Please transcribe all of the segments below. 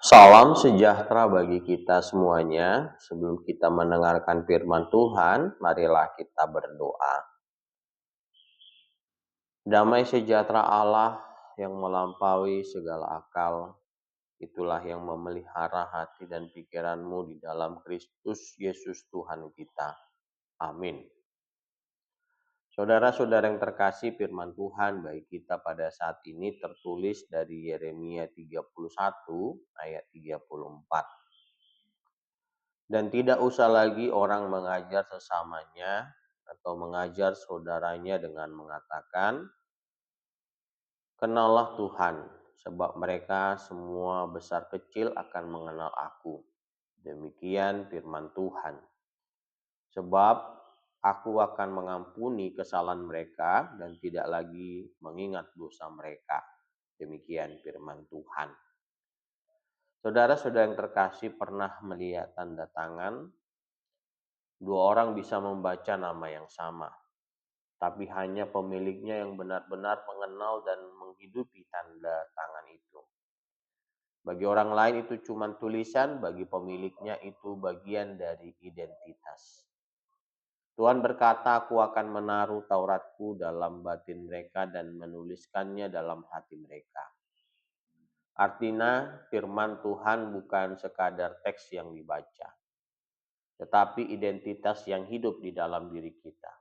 Salam sejahtera bagi kita semuanya. Sebelum kita mendengarkan firman Tuhan, marilah kita berdoa. Damai sejahtera Allah yang melampaui segala akal, itulah yang memelihara hati dan pikiranmu di dalam Kristus Yesus Tuhan kita. Amin. Saudara-saudara yang terkasih, firman Tuhan bagi kita pada saat ini tertulis dari Yeremia 31 ayat 34. Dan tidak usah lagi orang mengajar sesamanya atau mengajar saudaranya dengan mengatakan, "Kenallah Tuhan, sebab mereka semua besar kecil akan mengenal Aku." Demikian firman Tuhan. Sebab Aku akan mengampuni kesalahan mereka dan tidak lagi mengingat dosa mereka. Demikian firman Tuhan. Saudara-saudara yang terkasih, pernah melihat tanda tangan? Dua orang bisa membaca nama yang sama, tapi hanya pemiliknya yang benar-benar mengenal dan menghidupi tanda tangan itu. Bagi orang lain itu cuma tulisan, bagi pemiliknya itu bagian dari identitas. Tuhan berkata, "Aku akan menaruh Tauratku dalam batin mereka dan menuliskannya dalam hati mereka." Artinya, firman Tuhan bukan sekadar teks yang dibaca, tetapi identitas yang hidup di dalam diri kita.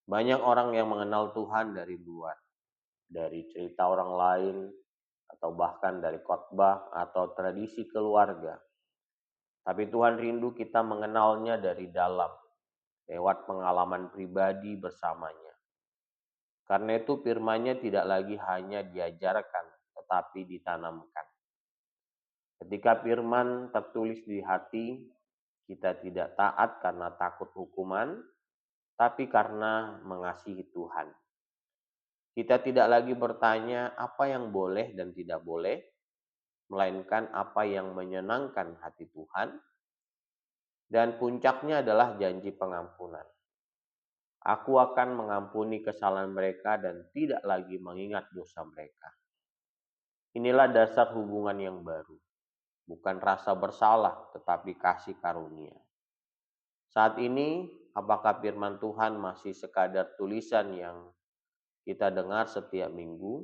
Banyak orang yang mengenal Tuhan dari luar, dari cerita orang lain, atau bahkan dari khotbah atau tradisi keluarga. Tapi Tuhan rindu kita mengenalnya dari dalam, lewat pengalaman pribadi bersamanya. Karena itu firman-Nya tidak lagi hanya diajarkan, tetapi ditanamkan. Ketika firman tertulis di hati, kita tidak taat karena takut hukuman, tapi karena mengasihi Tuhan. Kita tidak lagi bertanya apa yang boleh dan tidak boleh, melainkan apa yang menyenangkan hati Tuhan, dan puncaknya adalah janji pengampunan. Aku akan mengampuni kesalahan mereka dan tidak lagi mengingat dosa mereka. Inilah dasar hubungan yang baru, bukan rasa bersalah, tetapi kasih karunia. Saat ini, apakah firman Tuhan masih sekadar tulisan yang kita dengar setiap minggu,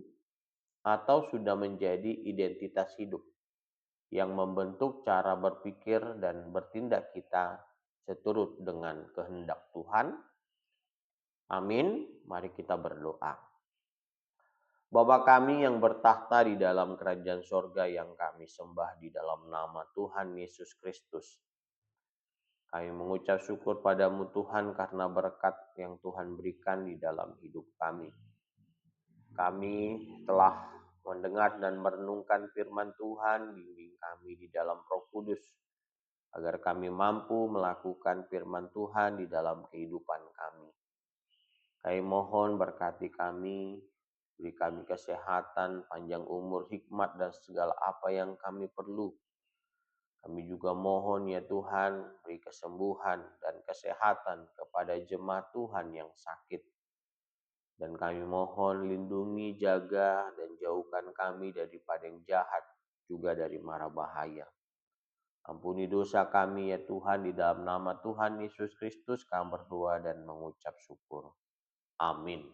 atau sudah menjadi identitas hidup yang membentuk cara berpikir dan bertindak kita seturut dengan kehendak Tuhan? Amin. Mari kita berdoa. Bapa kami yang bertahta di dalam kerajaan sorga, yang kami sembah di dalam nama Tuhan Yesus Kristus. Kami mengucap syukur padamu Tuhan karena berkat yang Tuhan berikan di dalam hidup kami. Kami telah mendengar dan merenungkan firman Tuhan, bimbing kami di dalam Roh Kudus, agar kami mampu melakukan firman Tuhan di dalam kehidupan kami. Kami mohon berkati kami, beri kami kesehatan, panjang umur, hikmat, dan segala apa yang kami perlu. Kami juga mohon ya Tuhan, beri kesembuhan dan kesehatan kepada jemaat Tuhan yang sakit. Dan kami mohon lindungi, jaga, dan jauhkan kami daripada yang jahat, juga dari mara bahaya. Ampuni dosa kami ya Tuhan, di dalam nama Tuhan Yesus Kristus kami berdoa dan mengucap syukur. Amin.